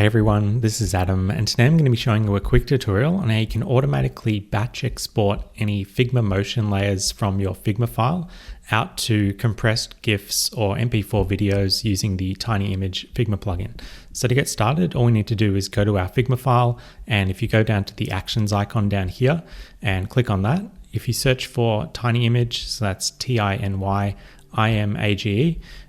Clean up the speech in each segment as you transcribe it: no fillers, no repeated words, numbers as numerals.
Hey everyone, this is Adam, and today I'm going to be showing you a quick tutorial on how you can automatically batch export any Figma motion layers from your Figma file out to compressed GIFs or MP4 videos using the TinyImage Figma plugin. So to get started, all we need to do is go to our Figma file, and if you go down to the actions icon down here and click on that, if you search for TinyImage, so that's TinyImage,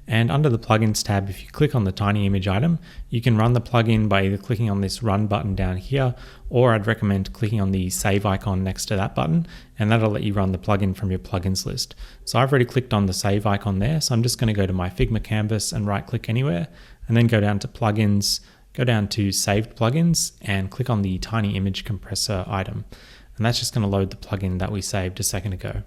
and under the plugins tab, if you click on the TinyImage item, you can run the plugin by either clicking on this run button down here, or I'd recommend clicking on the save icon next to that button, and that'll let you run the plugin from your plugins list. So I've already clicked on the save icon there, so I'm just going to go to my Figma canvas and right click anywhere, and then go down to plugins, go down to saved plugins, and click on the TinyImage compressor item. And that's just going to load the plugin that we saved a second ago.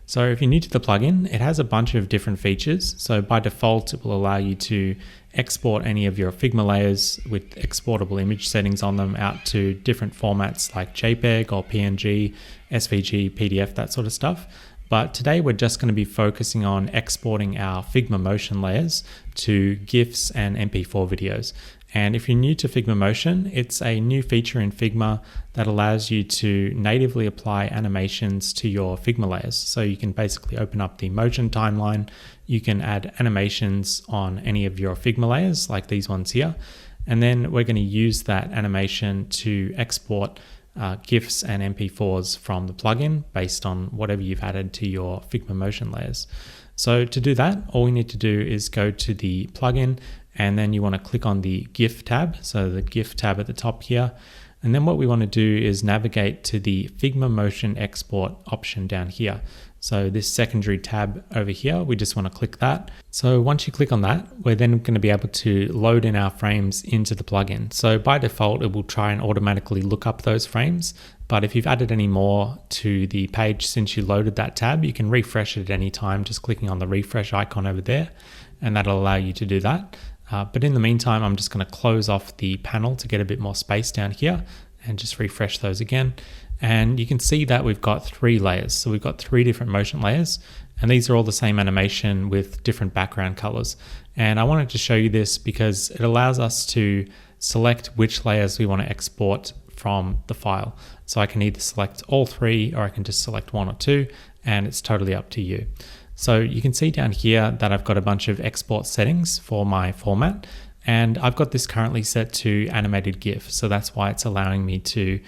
So if you're new to the plugin, it has a bunch of different features. So by default, it will allow you to export any of your Figma layers with exportable image settings on them out to different formats like JPEG or PNG, SVG, PDF, that sort of stuff. But today we're just going to be focusing on exporting our Figma motion layers to GIFs and MP4 videos. And if you're new to Figma Motion, it's a new feature in Figma that allows you to natively apply animations to your Figma layers. So you can basically open up the motion timeline, you can add animations on any of your Figma layers like these ones here, and then we're going to use that animation to export GIFs and MP4s from the plugin based on whatever you've added to your Figma motion layers. So to do that, all we need to do is go to the plugin, and then you want to click on the GIF tab, so the GIF tab at the top here. And then what we want to do is navigate to the Figma Motion Export option down here. So this secondary tab over here, we just want to click that. So once you click on that, we're then going to be able to load in our frames into the plugin. So by default, it will try and automatically look up those frames. But if you've added any more to the page since you loaded that tab, you can refresh it at any time, just clicking on the refresh icon over there, and that'll allow you to do that. But in the meantime, I'm just going to close off the panel to get a bit more space down here and just refresh those again. And you can see that we've got 3 layers. So we've got 3 different motion layers, and these are all the same animation with different background colors. And I wanted to show you this because it allows us to select which layers we want to export from the file. So I can either select all 3 or I can just select 1 or 2, and it's totally up to you. So you can see down here that I've got a bunch of export settings for my format, and I've got this currently set to animated GIF. So that's why it's allowing me to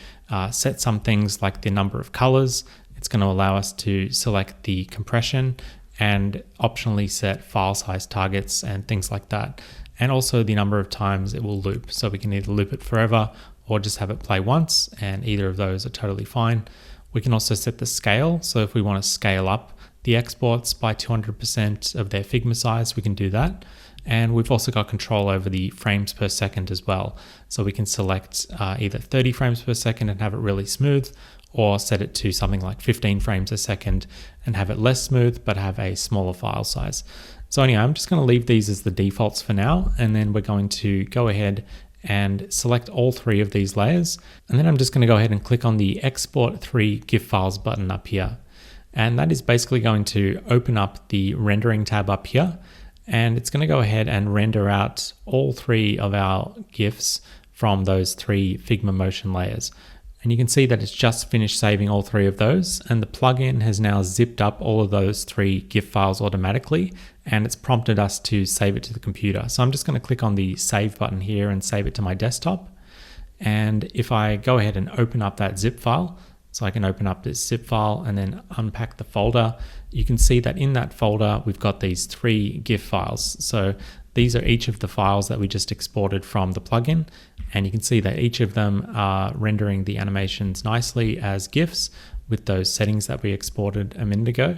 set some things like the number of colors. It's going to allow us to select the compression and optionally set file size targets and things like that. And also the number of times it will loop. So we can either loop it forever or just have it play once, and either of those are totally fine. We can also set the scale. So if we want to scale up the exports by 200% of their Figma size, we can do that. And we've also got control over the frames per second as well. So we can select either 30 frames per second and have it really smooth, or set it to something like 15 frames a second and have it less smooth, but have a smaller file size. So anyway, I'm just going to leave these as the defaults for now. And then we're going to go ahead and select all 3 of these layers. And then I'm just going to go ahead and click on the Export 3 GIF files button up here. And that is basically going to open up the rendering tab up here, and it's going to go ahead and render out all 3 of our GIFs from those 3 Figma motion layers. And you can see that it's just finished saving all 3 of those, and the plugin has now zipped up all of those 3 GIF files automatically, and it's prompted us to save it to the computer. So I'm just going to click on the save button here and save it to my desktop. And if I go ahead and open up that zip file, so I can open up this zip file and then unpack the folder, you can see that in that folder, we've got these 3 GIF files. So these are each of the files that we just exported from the plugin. And you can see that each of them are rendering the animations nicely as GIFs with those settings that we exported a minute ago.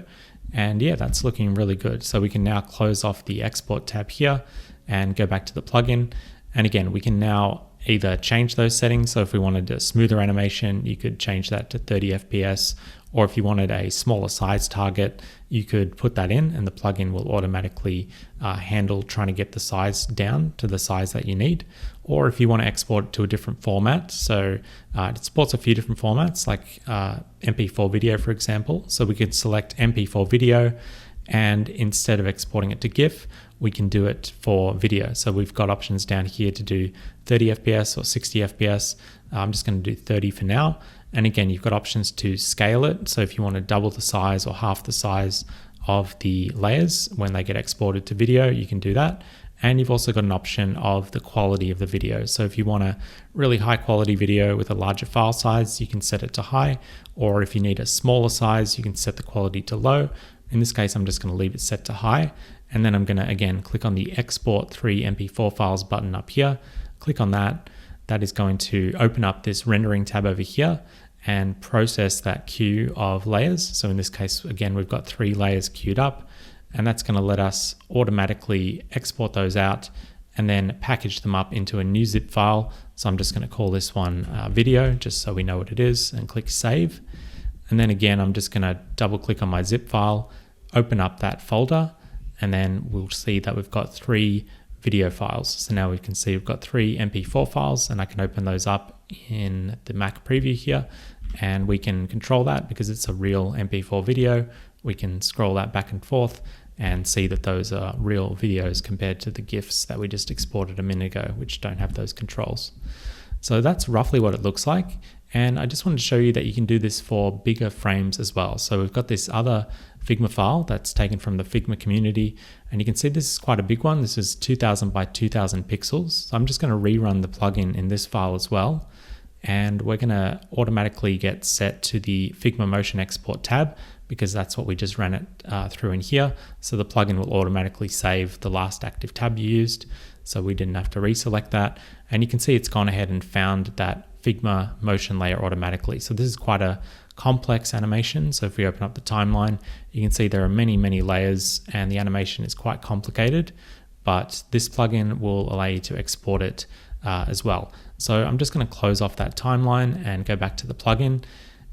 And yeah, that's looking really good. So we can now close off the export tab here and go back to the plugin. And again, we can now either change those settings. So if we wanted a smoother animation, you could change that to 30 FPS, or if you wanted a smaller size target, you could put that in and the plugin will automatically handle trying to get the size down to the size that you need. Or if you want to export it to a different format, so it supports a few different formats like MP4 video, for example. So we could select MP4 video, and instead of exporting it to GIF, we can do it for video. So we've got options down here to do 30 FPS or 60 FPS. I'm just going to do 30 for now. And again, you've got options to scale it. So if you want to double the size or half the size of the layers when they get exported to video, you can do that. And you've also got an option of the quality of the video. So if you want a really high quality video with a larger file size, you can set it to high. Or if you need a smaller size, you can set the quality to low. In this case, I'm just going to leave it set to high. And then I'm going to, again, click on the Export 3 MP4 files button up here. Click on that. That is going to open up this rendering tab over here and process that queue of layers. So in this case, again, we've got 3 layers queued up. And that's going to let us automatically export those out and then package them up into a new zip file. So I'm just going to call this one video, just so we know what it is, and click save. And then again, I'm just going to double click on my zip file, open up that folder, and then we'll see that we've got 3 video files. So now we can see we've got 3 MP4 files, and I can open those up in the Mac preview here, and we can control that because it's a real MP4 video. We can scroll that back and forth and see that those are real videos compared to the GIFs that we just exported a minute ago, which don't have those controls. So that's roughly what it looks like. And I just wanted to show you that you can do this for bigger frames as well. So we've got this other Figma file that's taken from the Figma community. And you can see this is quite a big one. This is 2000 by 2000 pixels. So I'm just going to rerun the plugin in this file as well. And we're going to automatically get set to the Figma Motion Export tab because that's what we just ran it through in here. So the plugin will automatically save the last active tab you used. So we didn't have to reselect that. And you can see it's gone ahead and found that Figma motion layer automatically. So this is quite a complex animation. So if we open up the timeline, you can see there are many, many layers and the animation is quite complicated, but this plugin will allow you to export it as well. So I'm just going to close off that timeline and go back to the plugin.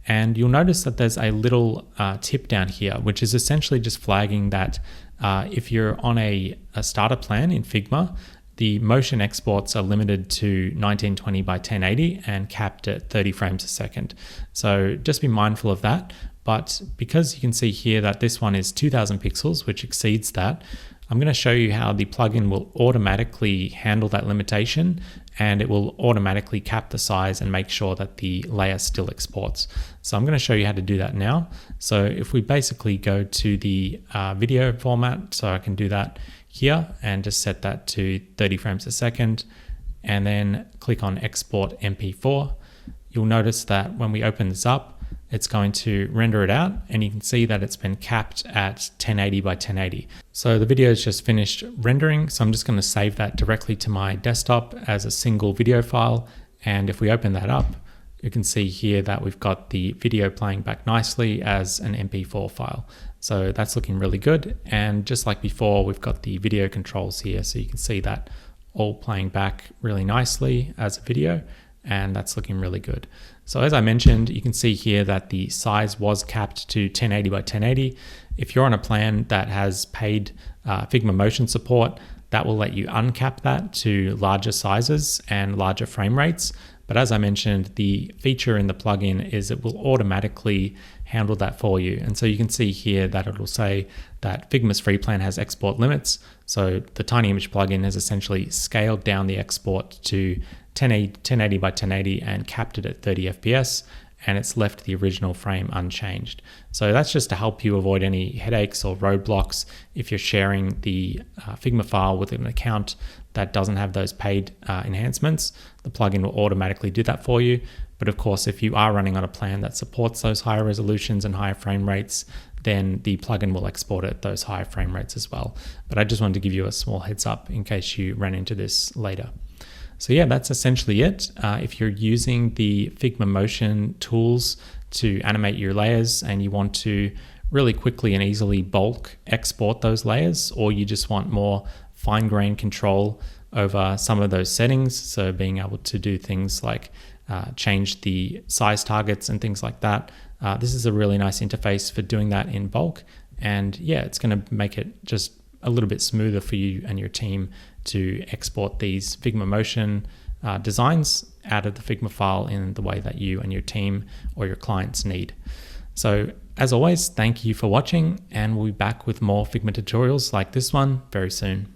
And you'll notice that there's a little tip down here, which is essentially just flagging that if you're on a starter plan in Figma, the motion exports are limited to 1920 by 1080 and capped at 30 frames a second. So just be mindful of that. But because you can see here that this one is 2000 pixels, which exceeds that, I'm going to show you how the plugin will automatically handle that limitation, and it will automatically cap the size and make sure that the layer still exports. So I'm going to show you how to do that now. So if we basically go to the video format, so I can do that here and just set that to 30 frames a second and then click on Export MP4. You'll notice that when we open this up, it's going to render it out, and you can see that it's been capped at 1080 by 1080. So the video is just finished rendering. So I'm just going to save that directly to my desktop as a single video file. And if we open that up, you can see here that we've got the video playing back nicely as an MP4 file. So that's looking really good. And just like before, we've got the video controls here. So you can see that all playing back really nicely as a video, and that's looking really good. So as I mentioned, you can see here that the size was capped to 1080 by 1080. If you're on a plan that has paid Figma motion support, that will let you uncap that to larger sizes and larger frame rates. But as I mentioned, the feature in the plugin is it will automatically handle that for you. And so you can see here that it will say that Figma's free plan has export limits. So the TinyImage plugin has essentially scaled down the export to 1080 by 1080 and capped it at 30 FPS, and it's left the original frame unchanged. So that's just to help you avoid any headaches or roadblocks if you're sharing the Figma file with an account that doesn't have those paid enhancements. The plugin will automatically do that for you. But of course, if you are running on a plan that supports those higher resolutions and higher frame rates, then the plugin will export it at those higher frame rates as well. But I just wanted to give you a small heads up in case you ran into this later. So yeah, that's essentially it. If you're using the Figma motion tools to animate your layers and you want to really quickly and easily bulk export those layers, or you just want more fine-grained control over some of those settings, so being able to do things like change the size targets and things like that, this is a really nice interface for doing that in bulk. And yeah, it's going to make it just a little bit smoother for you and your team to export these Figma motion designs out of the Figma file in the way that you and your team or your clients need. So as always, thank you for watching, and we'll be back with more Figma tutorials like this one very soon.